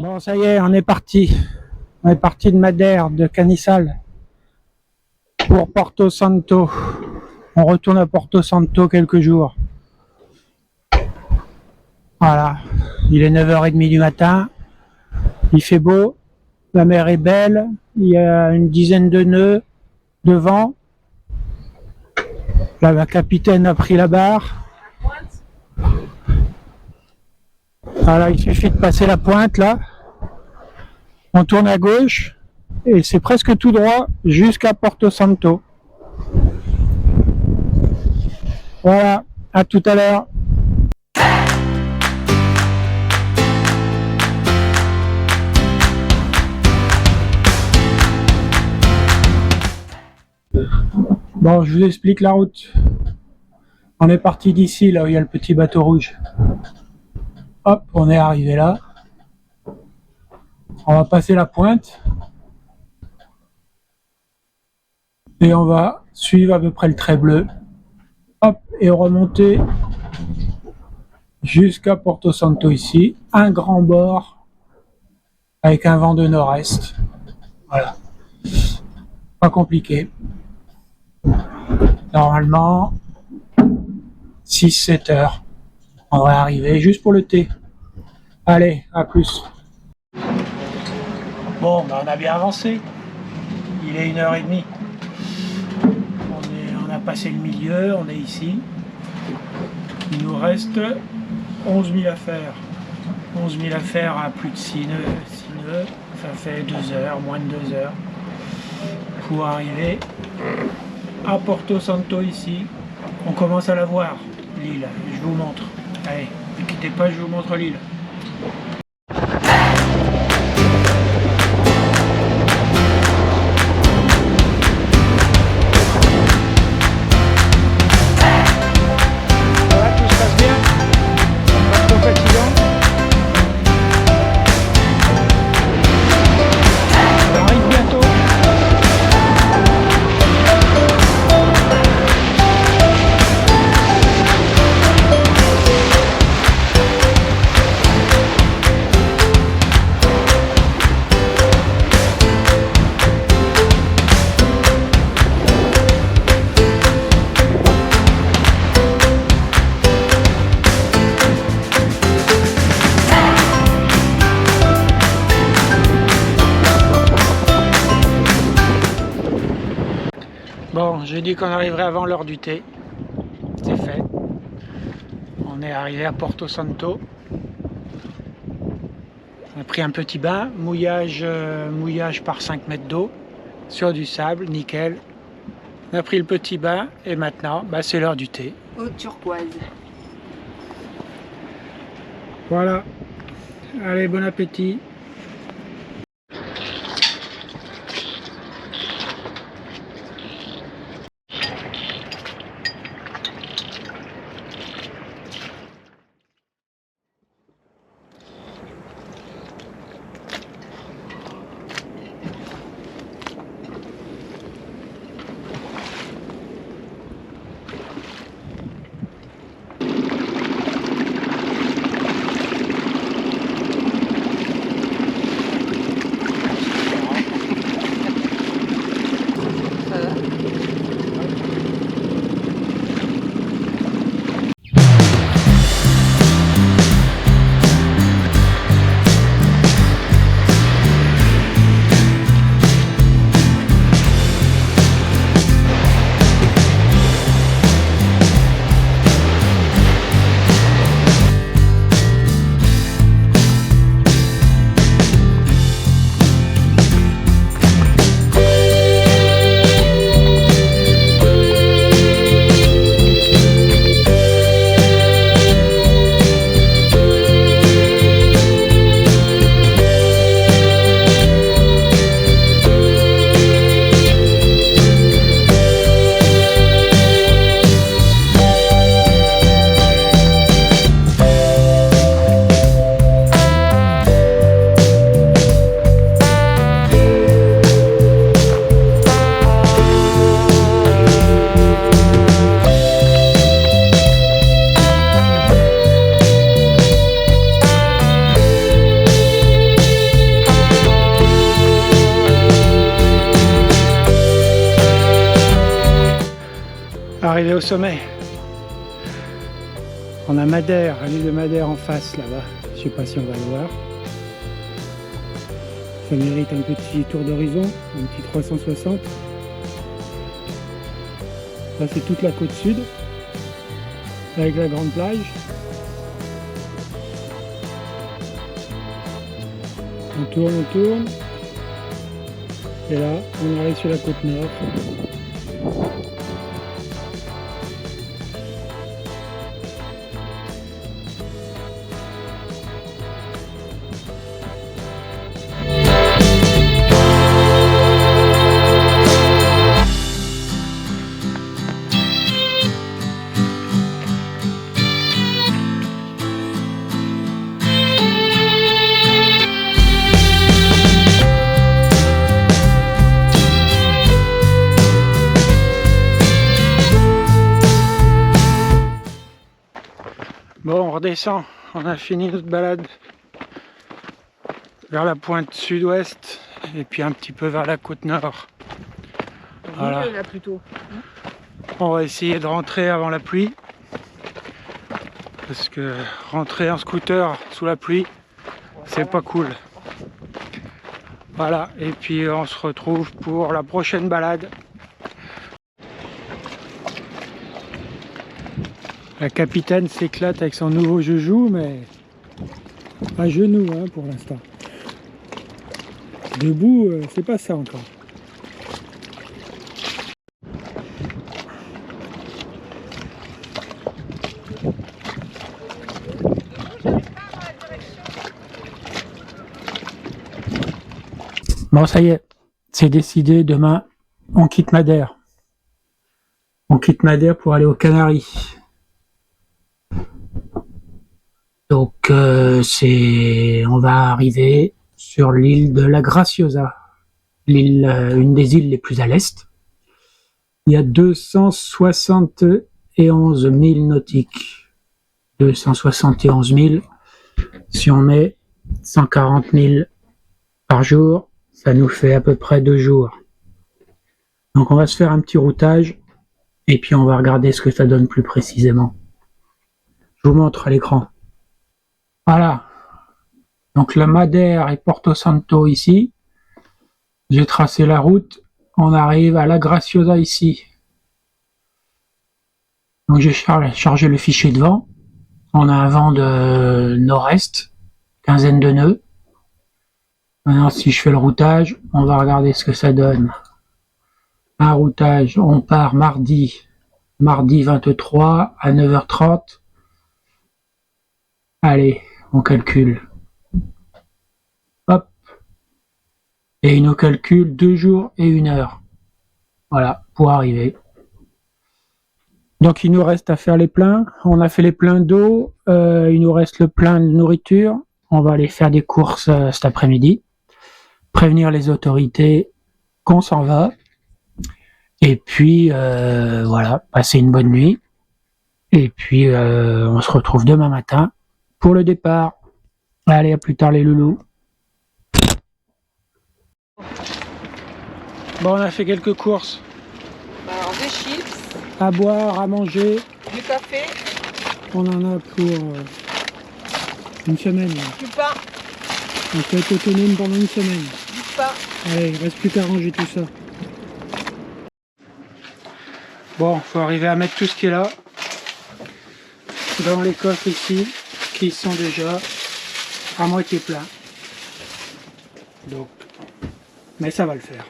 Bon, ça y est, on est parti. On est parti de Madère, de Canissal, pour Porto Santo. On retourne à Porto Santo quelques jours. Voilà, il est 9h30 du matin. Il fait beau, la mer est belle, il y a une dizaine de nœuds de vent. Là, la capitaine a pris la barre. Voilà, il suffit de passer la pointe là. On tourne à gauche et c'est presque tout droit jusqu'à Porto Santo. Voilà, à tout à l'heure. Bon, je vous explique la route. On est parti d'ici, là où il y a le petit bateau rouge. Hop, on est arrivé là. On va passer la pointe. Et on va suivre à peu près le trait bleu. Hop, et remonter jusqu'à Porto Santo ici. Un grand bord avec un vent de nord-est. Voilà. Pas compliqué. Normalement, 6-7 heures. On va arriver juste pour le thé. Allez, à plus. Bon, ben on a bien avancé. Il est 1h30. On a passé le milieu, on est ici. Il nous reste 11 000 à faire. 11 000 à faire à plus de 6 nœuds. Ça fait 2 heures, moins de 2 heures. Pour arriver à Porto Santo ici. On commence à la voir, l'île. Je vous montre. Allez, ne quittez pas, je vous montre l'île. Bon, j'ai dit qu'on arriverait avant l'heure du thé. C'est fait. On est arrivé à Porto Santo. On a pris un petit bain, mouillage par 5 mètres d'eau, sur du sable, nickel. On a pris le petit bain et maintenant, c'est l'heure du thé. Eau turquoise. Voilà. Allez, bon appétit. arrivé au sommet. On a Madère, l'île de Madère en face là-bas. Je sais pas si on va le voir. Ça mérite un petit tour d'horizon, un petit 360. Là c'est toute la côte sud, avec la grande plage. On tourne. Et là, on arrive sur la côte nord. Bon, on redescend, on a fini notre balade vers la pointe sud-ouest et puis un petit peu vers la côte nord. Voilà. Là, plutôt. On va essayer de rentrer avant la pluie parce que rentrer en scooter sous la pluie, c'est pas cool. Voilà, et puis on se retrouve pour la prochaine balade. La capitaine s'éclate avec son nouveau joujou, mais à genoux hein, pour l'instant. Debout, c'est pas ça encore. Bon, ça y est, c'est décidé, demain, on quitte Madère. On quitte Madère pour aller aux Canaries. Donc, on va arriver sur l'île de la Graciosa, l'île, une des îles les plus à l'est. Il y a 271 000 nautiques. 271 000, si on met 140 000 par jour, ça nous fait à peu près 2 jours. Donc on va se faire un petit routage et puis on va regarder ce que ça donne plus précisément. Je vous montre à l'écran. Voilà. Donc la Madère et Porto Santo ici. J'ai tracé la route. On arrive à la Graciosa ici. Donc j'ai chargé le fichier de vent. On a un vent de nord-est, quinzaine de nœuds. Maintenant, si je fais le routage, on va regarder ce que ça donne. Un routage, on part mardi 23 à 9h30. Allez, on calcule. Hop. Et il nous calcule 2 jours et 1 heure. Voilà, pour arriver. Donc il nous reste à faire les pleins. On a fait les pleins d'eau. Il nous reste le plein de nourriture. On va aller faire des courses cet après-midi. Prévenir les autorités qu'on s'en va. Et puis voilà, passer une bonne nuit. Et puis on se retrouve demain matin pour le départ. Allez, à plus tard les loulous. Bon, on a fait quelques courses. Alors des chips, À boire, à manger. du café, On en a pour une semaine. du pain, On peut être autonome pendant une semaine. du pain. Allez, il reste plus qu'à ranger tout ça. Bon, faut arriver à mettre tout ce qui est là dans les coffres ici, qui sont déjà à moitié pleins. Donc, mais ça va le faire.